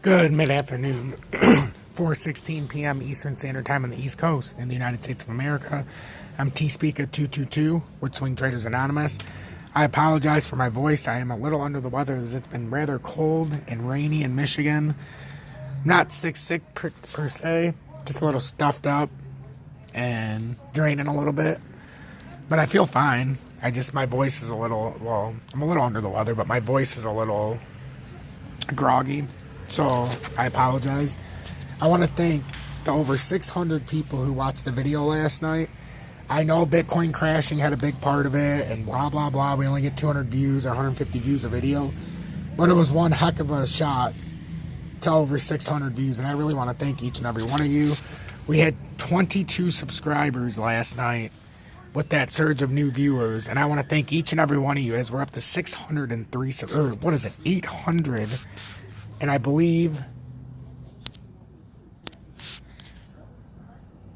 Good mid-afternoon, 4:16 p.m. Eastern Standard Time on the East Coast in the United States of America. I'm T-Speaker222 with Swing Traders Anonymous. I apologize for my voice. I am a little under the weather as it's been rather cold and rainy in Michigan. Not sick per se, just a little stuffed up and draining a little bit. But I feel fine. My voice is a little, well, I'm a little under the weather, but my voice is a little groggy. So I apologize. I want to thank the over 600 people who watched the video last night. I know Bitcoin crashing had a big part of it and blah, blah, blah. We only get 200 views or 150 views a video. But it was one heck of a shot to over 600 views. And I really want to thank each and every one of you. We had 22 subscribers last night with that surge of new viewers. And I want to thank each and every one of you as we're up to 603, or what is it, 800. And I believe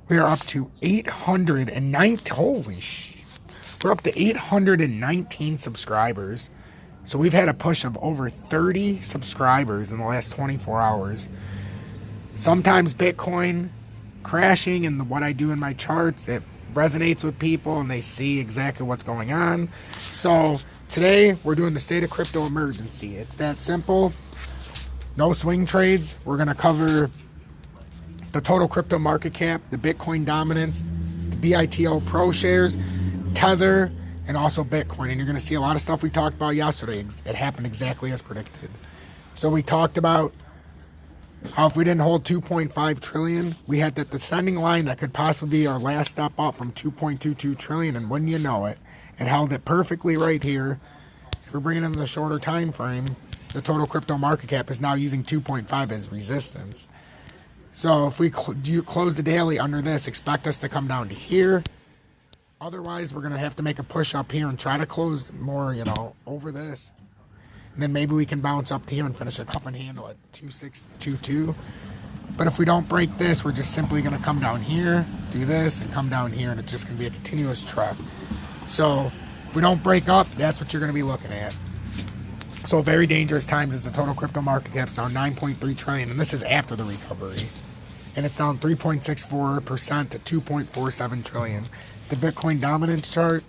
we are up to 819. Holy sh! We're up to 819 subscribers. So we've had a push of over 30 subscribers in the last 24 hours. Sometimes Bitcoin crashing and what I do in my charts, it resonates with people and they see exactly what's going on. So today we're doing the state of crypto emergency. It's that simple. No swing trades. We're going to cover the total crypto market cap, the Bitcoin dominance, the BITO Pro shares, Tether, and also Bitcoin. And you're going to see a lot of stuff we talked about yesterday. It happened exactly as predicted. So we talked about how if we didn't hold 2.5 trillion, we had that descending line that could possibly be our last step up from 2.22 trillion. And wouldn't you know it, it held it perfectly right here. If we're bringing in the shorter time frame, the total crypto market cap is now using 2.5 as resistance. So if we close the daily under this, expect us to come down to here. Otherwise, we're going to have to make a push up here and try to close more, over this. And then maybe we can bounce up to here and finish a cup and handle at 2622. But if we don't break this, we're just simply going to come down here, do this, and come down here, and it's just going to be a continuous trek. So if we don't break up, that's what you're going to be looking at. So very dangerous times as the total crypto market cap's down 9.3 trillion, and this is after the recovery. And it's down 3.64% to 2.47 trillion. The Bitcoin dominance chart,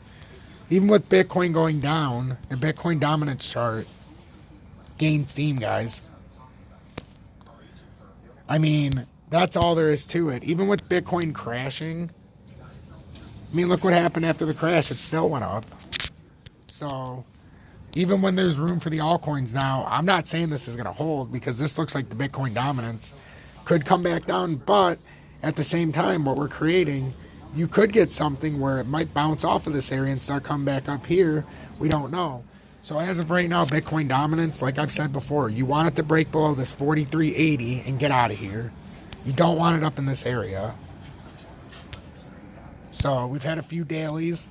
even with Bitcoin going down, the Bitcoin dominance chart gained steam, guys. I mean, that's all there is to it. Even with Bitcoin crashing, look what happened after the crash. It still went up. So even when there's room for the altcoins now, I'm not saying this is going to hold because this looks like the Bitcoin dominance could come back down. But at the same time, what we're creating, you could get something where it might bounce off of this area and start coming back up here. We don't know. So as of right now, Bitcoin dominance, like I've said before, you want it to break below this 4380 and get out of here. You don't want it up in this area. So we've had a few dailies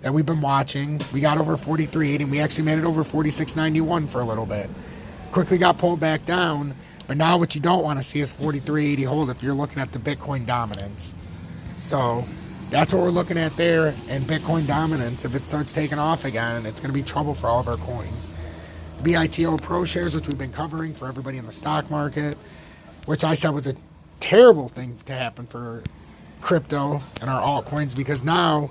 that we've been watching. We got over 43.80 and we actually made it over 46.91 for a little bit. Quickly got pulled back down, but now what you don't want to see is 43.80 hold if you're looking at the Bitcoin dominance. So that's what we're looking at there. And Bitcoin dominance, if it starts taking off again, it's going to be trouble for all of our coins. The BITO Pro shares, which we've been covering for everybody in the stock market, which I said was a terrible thing to happen for crypto and our altcoins, because now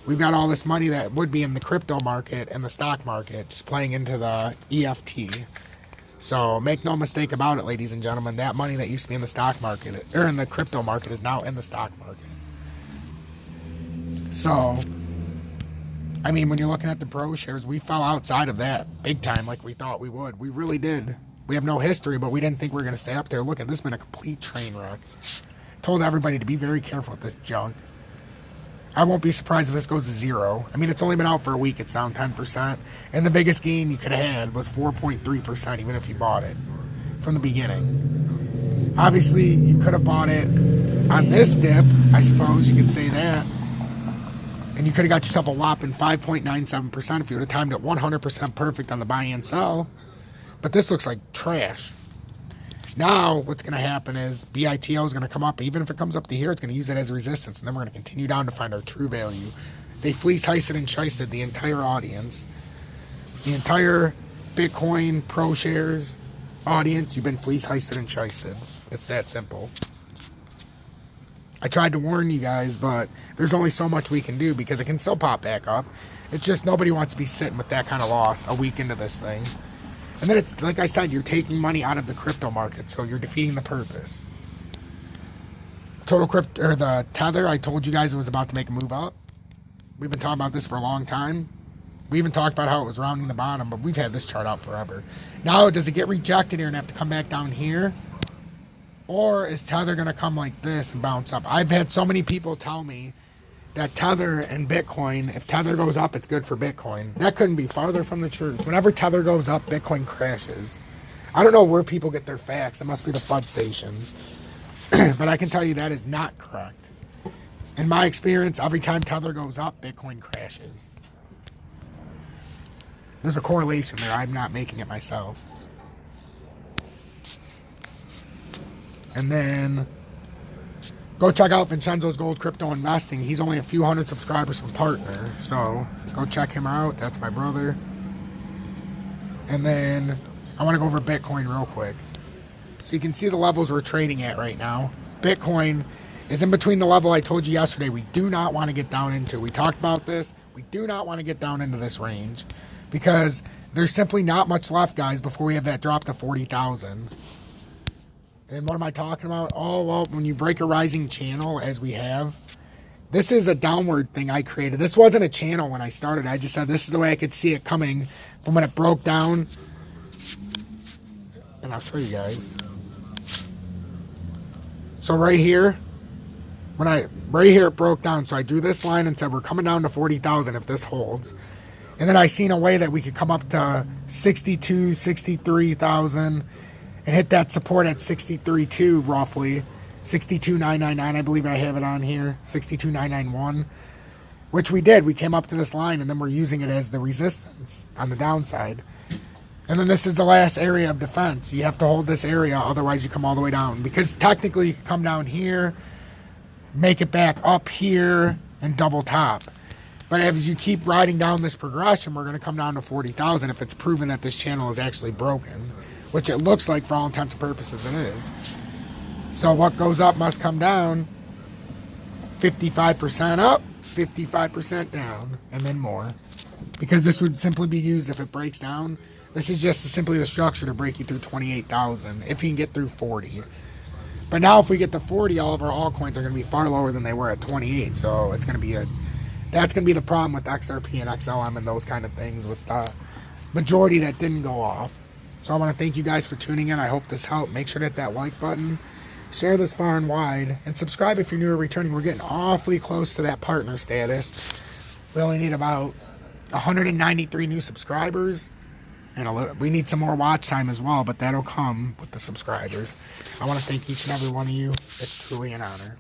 we've got all this money that would be in the crypto market and the stock market just playing into the EFT. So make no mistake about it, ladies and gentlemen, that money that used to be in the stock market or in the crypto market is now in the stock market. So, when you're looking at the pro shares, we fell outside of that big time like we thought we would. We really did. We have no history, but we didn't think we were going to stay up there. Look, this has been a complete train wreck. Told everybody to be very careful with this junk. I won't be surprised if this goes to zero. It's only been out for a week. It's down 10%. And the biggest gain you could have had was 4.3%, even if you bought it from the beginning. Obviously, you could have bought it on this dip, I suppose you could say that. And you could have got yourself a whopping 5.97% if you would have timed it 100% perfect on the buy and sell. But this looks like trash. Now, what's going to happen is BITO is going to come up. Even if it comes up to here, it's going to use it as a resistance. And then we're going to continue down to find our true value. They fleeced, heisted, and shisted the entire audience. The entire Bitcoin Pro shares, Audience, you've been fleece heisted and shysted. It's that simple. I tried to warn you guys, but there's only so much we can do because it can still pop back up. It's just nobody wants to be sitting with that kind of loss a week into this thing. And then it's, like I said, you're taking money out of the crypto market, so you're defeating the purpose. Total crypto, or the Tether, I told you guys it was about to make a move up. We've been talking about this for a long time. We even talked about how it was rounding the bottom, but we've had this chart out forever. Now, does it get rejected here and have to come back down here? Or is Tether going to come like this and bounce up? I've had so many people tell me that Tether and Bitcoin, if Tether goes up, it's good for Bitcoin. That couldn't be farther from the truth. Whenever Tether goes up, Bitcoin crashes. I don't know where people get their facts. It must be the FUD stations. But I can tell you that is not correct. In my experience, every time Tether goes up, Bitcoin crashes. There's a correlation there. I'm not making it myself. And then go check out Vincenzo's Gold Crypto Investing. He's only a few hundred subscribers from Partner. So go check him out. That's my brother. And then I want to go over Bitcoin real quick. So you can see the levels we're trading at right now. Bitcoin is in between the level I told you yesterday we do not want to get down into. We talked about this. We do not want to get down into this range because there's simply not much left, guys, before we have that drop to 40,000. And what am I talking about? Oh, well, when you break a rising channel, as we have, this is a downward thing I created. This wasn't a channel when I started. I just said this is the way I could see it coming from when it broke down. And I'll show you guys. So right here, right here it broke down. So I drew this line and said we're coming down to 40,000 if this holds. And then I seen a way that we could come up to 62, 63,000 and hit that support at 63.2 roughly. 62,999, I believe I have it on here. 62,991, which we did. We came up to this line and then we're using it as the resistance on the downside. And then this is the last area of defense. You have to hold this area, otherwise you come all the way down. Because technically you can come down here, make it back up here, and double top. But as you keep riding down this progression, we're going to come down to 40,000 if it's proven that this channel is actually broken. Which it looks like for all intents and purposes it is. So what goes up must come down. 55% up, 55% down, and then more. Because this would simply be used if it breaks down. This is just simply the structure to break you through 28,000 if you can get through 40. But now if we get to 40, all of our altcoins are going to be far lower than they were at 28. So it's going to be that's going to be the problem with XRP and XLM and those kind of things with the majority that didn't go off. So I want to thank you guys for tuning in. I hope this helped. Make sure to hit that like button. Share this far and wide. And subscribe if you're new or returning. We're getting awfully close to that partner status. We only need about 193 new subscribers. And we need some more watch time as well, but that'll come with the subscribers. I want to thank each and every one of you. It's truly an honor.